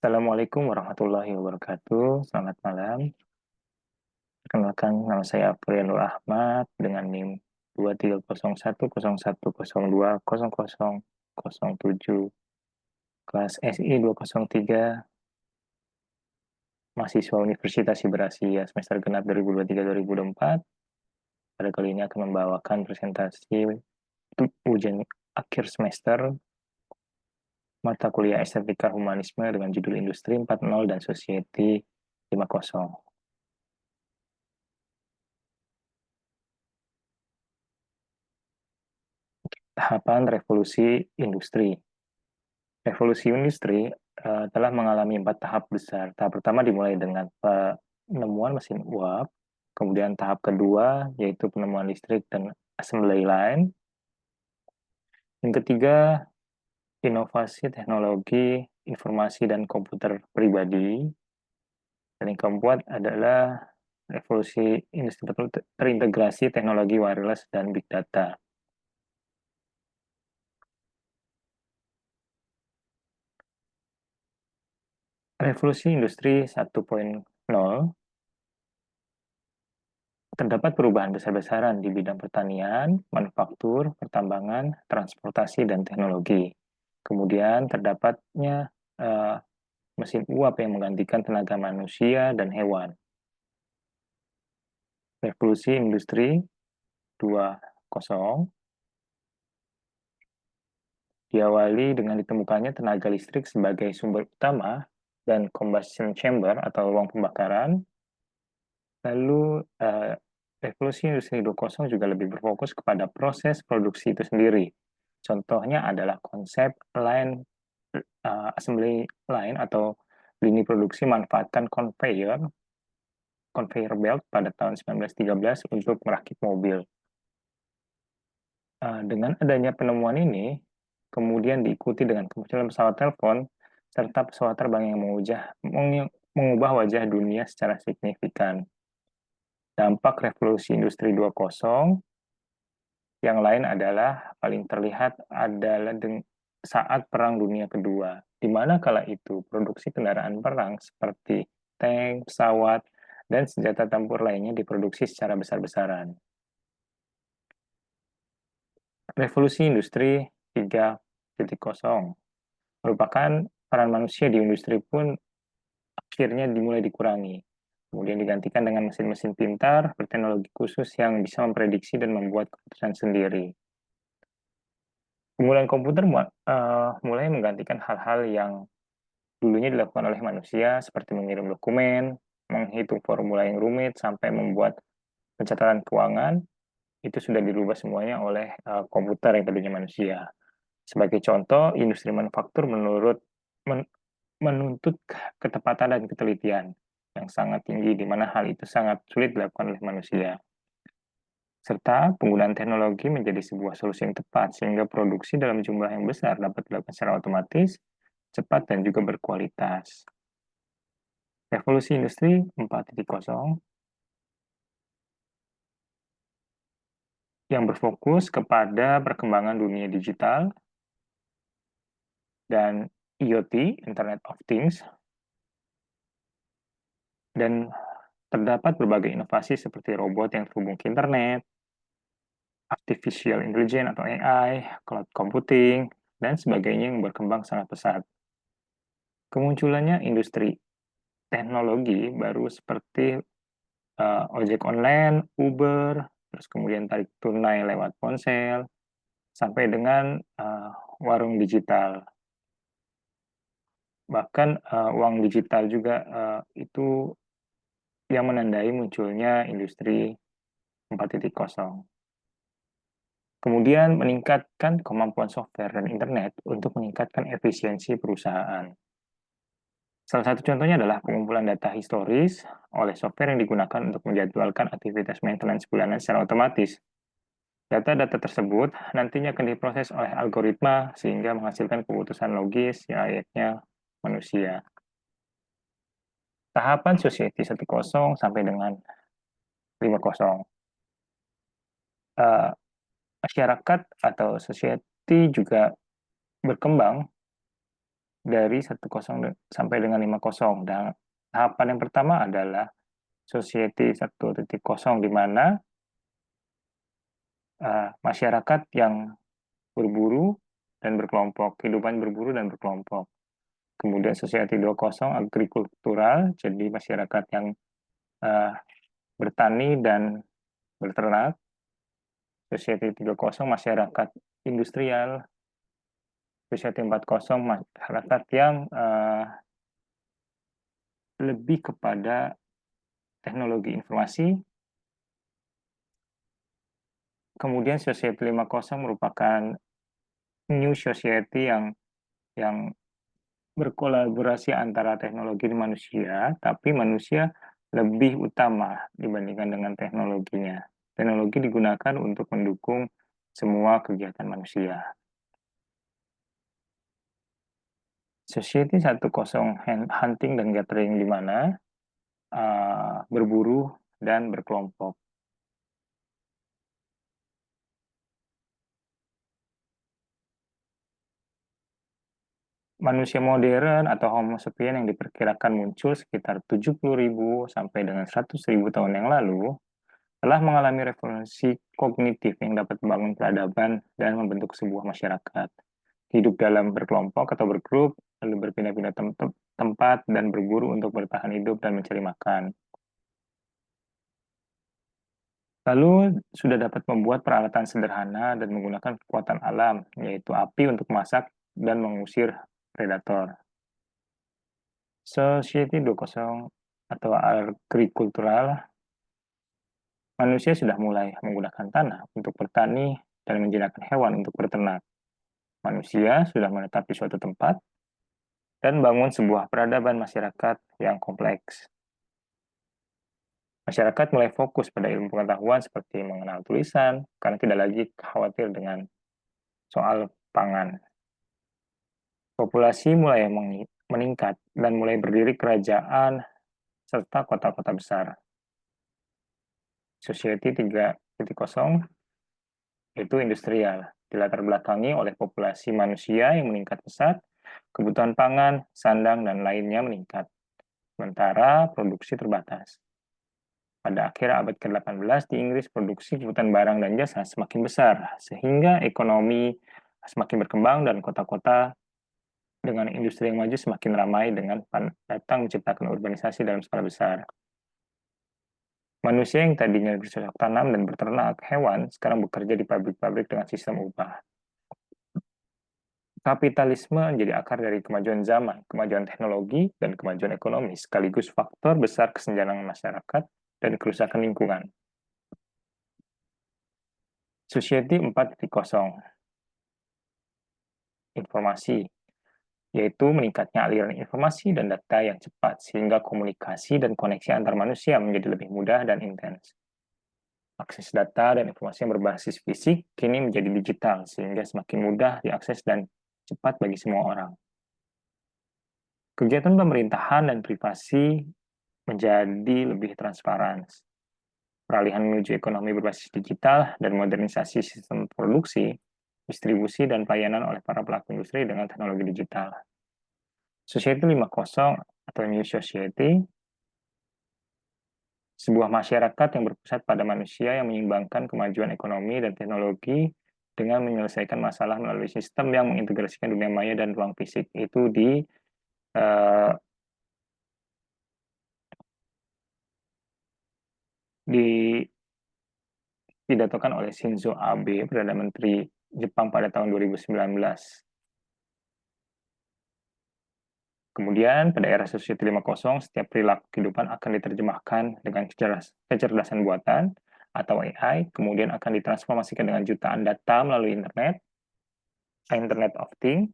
Assalamualaikum warahmatullahi wabarakatuh. Selamat malam. Perkenalkan, nama saya Afrianur Ahmad dengan NIM 230101020007, kelas SI 203, mahasiswa Universitas Siber Asia semester genap 2023-2024. Pada kali ini akan membawakan presentasi ujian akhir semester mata kuliah Estetika Humanisme dengan judul Industri 4.0 dan Society 5.0. Tahapan revolusi industri. Revolusi industri telah mengalami 4 tahap besar. Tahap pertama dimulai dengan penemuan mesin uap, kemudian tahap kedua yaitu penemuan listrik dan assembly line. Yang ketiga, inovasi teknologi informasi dan komputer pribadi. Dan yang keempat adalah revolusi industri terintegrasi teknologi wireless dan big data. Revolusi industri 1.0 terdapat perubahan besar-besaran di bidang pertanian, manufaktur, pertambangan, transportasi, dan teknologi. Kemudian terdapatnya mesin uap yang menggantikan tenaga manusia dan hewan. Revolusi industri 2.0 diawali dengan ditemukannya tenaga listrik sebagai sumber utama dan combustion chamber atau ruang pembakaran. Lalu revolusi industri 2.0 juga lebih berfokus kepada proses produksi itu sendiri. Contohnya adalah konsep line assembly line atau lini produksi manfaatkan conveyor belt pada tahun 1913 untuk merakit mobil. Dengan adanya penemuan ini, kemudian diikuti dengan kemunculan pesawat telepon, serta pesawat terbang yang mengubah wajah dunia secara signifikan. Dampak revolusi industri 2.0 yang lain adalah paling terlihat adalah saat Perang Dunia Kedua, di mana kala itu produksi kendaraan perang seperti tank, pesawat, dan senjata tempur lainnya diproduksi secara besar-besaran. Revolusi industri 3.0 merupakan peran manusia di industri pun akhirnya dimulai dikurangi. Kemudian digantikan dengan mesin-mesin pintar berteknologi khusus yang bisa memprediksi dan membuat keputusan sendiri. Kemudian komputer mulai menggantikan hal-hal yang dulunya dilakukan oleh manusia, seperti mengirim dokumen, menghitung formula yang rumit, sampai membuat pencatatan keuangan, itu sudah dirubah semuanya oleh komputer yang tadinya manusia. Sebagai contoh, industri manufaktur menuntut ketepatan dan ketelitian yang sangat tinggi, di mana hal itu sangat sulit dilakukan oleh manusia. Serta penggunaan teknologi menjadi sebuah solusi yang tepat, sehingga produksi dalam jumlah yang besar dapat dilakukan secara otomatis, cepat, dan juga berkualitas. Revolusi industri 4.0 yang berfokus kepada perkembangan dunia digital dan IoT, Internet of Things, dan terdapat berbagai inovasi seperti robot yang terhubung ke internet, artificial intelligence atau AI, cloud computing, dan sebagainya yang berkembang sangat pesat. Kemunculannya industri teknologi baru seperti ojek online, Uber, terus kemudian tarik tunai lewat ponsel, sampai dengan warung digital. Bahkan uang digital juga itu yang menandai munculnya industri 4.0. Kemudian meningkatkan kemampuan software dan internet untuk meningkatkan efisiensi perusahaan. Salah satu contohnya adalah pengumpulan data historis oleh software yang digunakan untuk menjadwalkan aktivitas maintenance bulanan secara otomatis. Data-data tersebut nantinya akan diproses oleh algoritma sehingga menghasilkan keputusan logis yang layaknya manusia. Tahapan Society 1.0 sampai dengan 5.0. Masyarakat atau society juga berkembang dari 10 sampai dengan 50. Dan tahapan yang pertama adalah Society 1.0, di mana masyarakat yang berburu dan berkelompok, kehidupan berburu dan berkelompok. Kemudian Society 2.0 agrikultural, jadi masyarakat yang bertani dan berternak. Society 3.0 masyarakat industrial. Society 4.0 masyarakat yang lebih kepada teknologi informasi. Kemudian Society 5.0 merupakan new society yang berkolaborasi antara teknologi dan manusia, tapi manusia lebih utama dibandingkan dengan teknologinya. Teknologi digunakan untuk mendukung semua kegiatan manusia. Society 1.0 hunting dan gathering, di mana berburu dan berkelompok. Manusia modern atau Homo sapiens yang diperkirakan muncul sekitar 70.000 sampai dengan 100.000 tahun yang lalu telah mengalami revolusi kognitif yang dapat membangun peradaban dan membentuk sebuah masyarakat. Hidup dalam berkelompok atau bergrup, lalu berpindah-pindah tempat dan berburu untuk bertahan hidup dan mencari makan. Lalu sudah dapat membuat peralatan sederhana dan menggunakan kekuatan alam, yaitu api untuk masak dan mengusir predator. Society 2.0 atau agrikultural, manusia sudah mulai menggunakan tanah untuk bertani dan menjinakkan hewan untuk berternak. Manusia sudah menetap di suatu tempat dan bangun sebuah peradaban masyarakat yang kompleks. Masyarakat mulai fokus pada ilmu pengetahuan seperti mengenal tulisan, karena tidak lagi khawatir dengan soal pangan. Populasi mulai meningkat dan mulai berdiri kerajaan serta kota-kota besar. Society 3.0 yaitu industrial, dilatar belakangi oleh populasi manusia yang meningkat pesat, kebutuhan pangan, sandang, dan lainnya meningkat, sementara produksi terbatas. Pada akhir abad ke-18 di Inggris, produksi kebutuhan barang dan jasa semakin besar, sehingga ekonomi semakin berkembang dan kota-kota dengan industri yang maju semakin ramai dengan datang menciptakan urbanisasi dalam skala besar. Manusia yang tadinya bercocok tanam dan berternak hewan, sekarang bekerja di pabrik-pabrik dengan sistem upah. Kapitalisme menjadi akar dari kemajuan zaman, kemajuan teknologi, dan kemajuan ekonomi, sekaligus faktor besar kesenjangan masyarakat dan kerusakan lingkungan. Society 4.0, informasi, yaitu meningkatnya aliran informasi dan data yang cepat, sehingga komunikasi dan koneksi antar manusia menjadi lebih mudah dan intens. Akses data dan informasi yang berbasis fisik kini menjadi digital, sehingga semakin mudah diakses dan cepat bagi semua orang. Kegiatan pemerintahan dan privasi menjadi lebih transparan. Peralihan menuju ekonomi berbasis digital dan modernisasi sistem produksi, distribusi, dan pelayanan oleh para pelaku industri dengan teknologi digital. Society 5.0 atau New Society, sebuah masyarakat yang berpusat pada manusia yang menyeimbangkan kemajuan ekonomi dan teknologi dengan menyelesaikan masalah melalui sistem yang mengintegrasikan dunia maya dan ruang fisik. Itu didatokan oleh Shinzo Abe, Perdana Menteri Jepang pada tahun 2019. Kemudian, pada era Society 5.0, setiap perilaku kehidupan akan diterjemahkan dengan kecerdasan buatan atau AI, kemudian akan ditransformasikan dengan jutaan data melalui Internet of Things.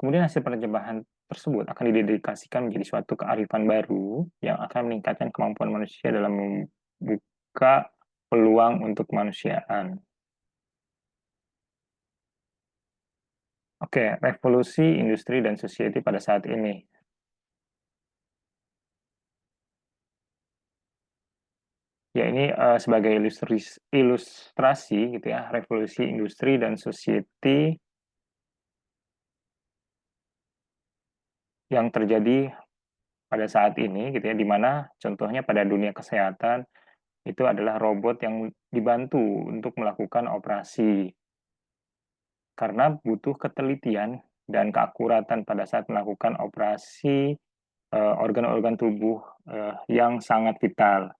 Kemudian hasil penerjemahan tersebut akan didedikasikan menjadi suatu kearifan baru yang akan meningkatkan kemampuan manusia dalam membuka peluang untuk kemanusiaan. Oke, revolusi industri dan society pada saat ini. Ya, ini sebagai ilustrasi gitu ya, revolusi industri dan society yang terjadi pada saat ini gitu ya, di mana contohnya pada dunia kesehatan itu adalah robot yang dibantu untuk melakukan operasi karena butuh ketelitian dan keakuratan pada saat melakukan operasi organ-organ tubuh yang sangat vital.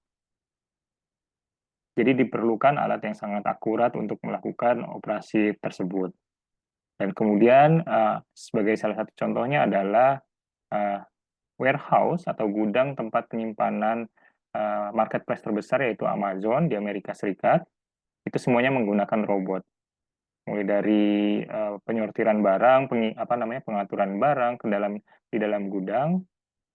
Jadi diperlukan alat yang sangat akurat untuk melakukan operasi tersebut. Dan kemudian sebagai salah satu contohnya adalah uh, warehouse atau gudang tempat penyimpanan marketplace terbesar yaitu Amazon di Amerika Serikat. Itu semuanya menggunakan robot. Mulai dari penyortiran barang, pengaturan barang di dalam gudang,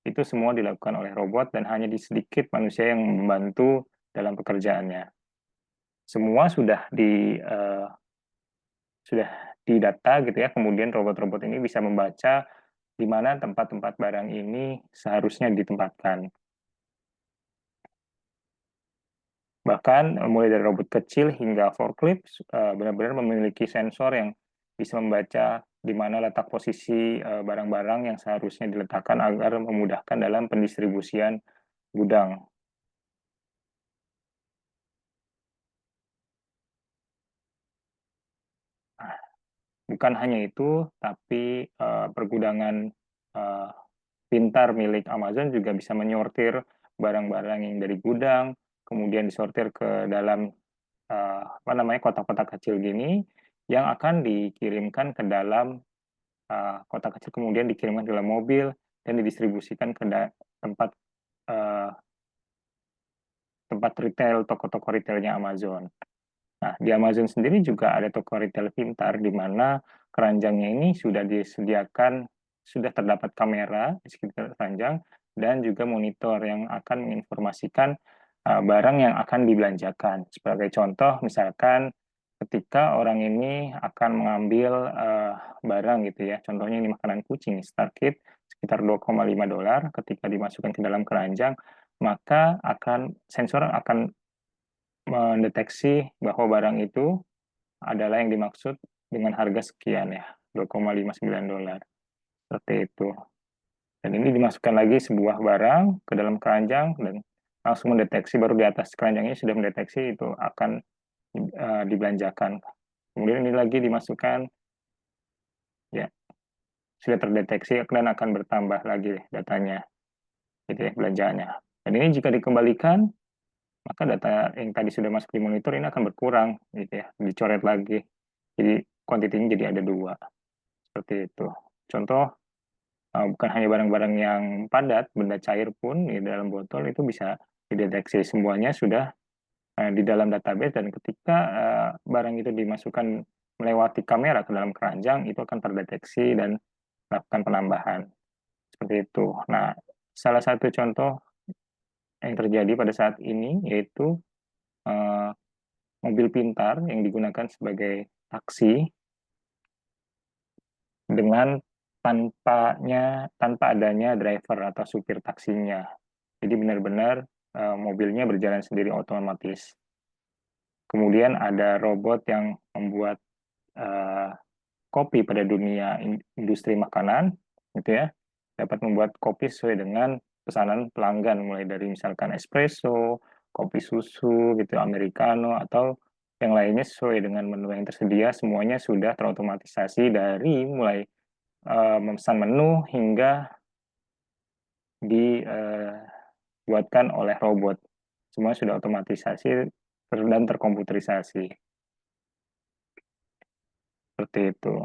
itu semua dilakukan oleh robot dan hanya di sedikit manusia yang membantu dalam pekerjaannya. Semua sudah didata gitu ya. Kemudian robot-robot ini bisa membaca di mana tempat-tempat barang ini seharusnya ditempatkan. Bahkan mulai dari robot kecil hingga forklift benar-benar memiliki sensor yang bisa membaca di mana letak posisi barang-barang yang seharusnya diletakkan agar memudahkan dalam pendistribusian gudang. Bukan hanya itu, tapi pergudangan uh, pintar milik Amazon juga bisa menyortir barang-barang yang dari gudang, kemudian disortir ke dalam kotak-kotak kecil gini yang akan dikirimkan ke dalam kotak kecil, kemudian dikirimkan ke dalam mobil dan didistribusikan ke tempat uh, tempat retail, toko-toko retailnya Amazon. Nah, di Amazon sendiri juga ada toko retail pintar di mana keranjangnya ini sudah disediakan, sudah terdapat kamera di sekitar keranjang dan juga monitor yang akan menginformasikan barang yang akan dibelanjakan. Sebagai contoh, misalkan ketika orang ini akan mengambil barang gitu ya, contohnya ini makanan kucing, Star Kit, sekitar $2,5, ketika dimasukkan ke dalam keranjang, maka sensor akan mendeteksi bahwa barang itu adalah yang dimaksud dengan harga sekian ya, $2,59. Seperti itu. Dan ini dimasukkan lagi sebuah barang ke dalam keranjang dan langsung mendeteksi, baru di atas keranjangnya sudah mendeteksi itu akan dibelanjakan. Kemudian ini lagi dimasukkan, ya sudah terdeteksi dan akan bertambah lagi datanya, gitu ya, belanjaannya. Dan ini jika dikembalikan, maka data yang tadi sudah masuk di monitor ini akan berkurang, gitu ya, dicoret lagi. Jadi kuantitinya jadi ada dua, seperti itu. Contoh, bukan hanya barang-barang yang padat, benda cair pun di dalam botol itu bisa dideteksi semuanya sudah di dalam database, dan ketika barang itu dimasukkan melewati kamera ke dalam keranjang, itu akan terdeteksi dan melakukan penambahan. Seperti itu. Nah, salah satu contoh yang terjadi pada saat ini yaitu uh, mobil pintar yang digunakan sebagai taksi dengan tanpa adanya driver atau supir taksinya. Jadi benar-benar mobilnya berjalan sendiri otomatis. Kemudian ada robot yang membuat uh, kopi pada dunia industri makanan, gitu ya, dapat membuat kopi sesuai dengan pesanan pelanggan, mulai dari misalkan espresso, kopi susu, gitu, americano, atau yang lainnya sesuai dengan menu yang tersedia, semuanya sudah terotomatisasi dari mulai memesan menu hingga dibuatkan oleh robot. Semua sudah otomatisasi dan terkomputerisasi. Seperti itu.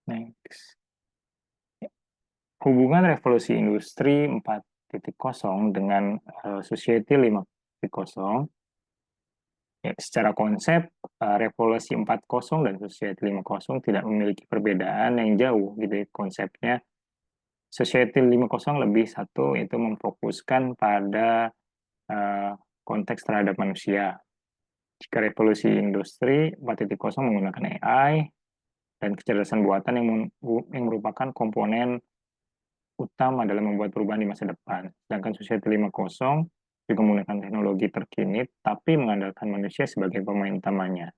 Next. Hubungan revolusi industri 4.0 dengan society 5.0, ya, secara konsep revolusi 4.0 dan society 5.0 tidak memiliki perbedaan yang jauh gitu ya, konsepnya. Society 5.0 lebih satu itu memfokuskan pada konteks terhadap manusia. Jika revolusi industri 4.0 menggunakan AI dan kecerdasan buatan yang merupakan komponen utama dalam membuat perubahan di masa depan. Sedangkan Society 5.0 juga menggunakan teknologi terkini, tapi mengandalkan manusia sebagai pemain utamanya.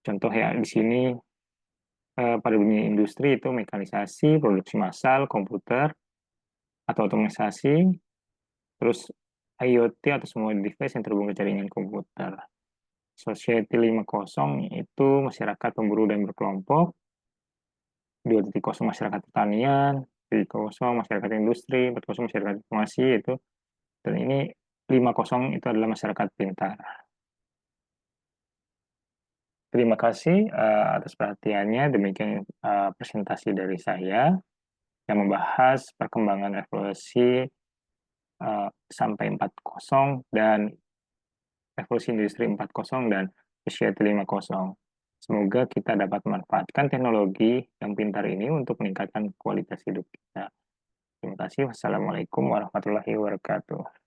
Contoh ya di sini pada dunia industri itu mekanisasi, produksi massal, komputer atau otomatisasi, terus IoT atau semua device yang terhubung ke jaringan komputer. Society 5.0 itu masyarakat pemburu dan berkelompok, 2.0 masyarakat pertanian, 3.0 masyarakat industri, 4.0 masyarakat informasi itu, dan ini 5.0 itu adalah masyarakat pintar. Terima kasih atas perhatiannya. Demikian presentasi dari saya yang membahas perkembangan revolusi sampai 4.0 dan revolusi industri 4.0 dan society 5.0. Semoga kita dapat memanfaatkan teknologi yang pintar ini untuk meningkatkan kualitas hidup kita. Terima kasih. Wassalamualaikum warahmatullahi wabarakatuh.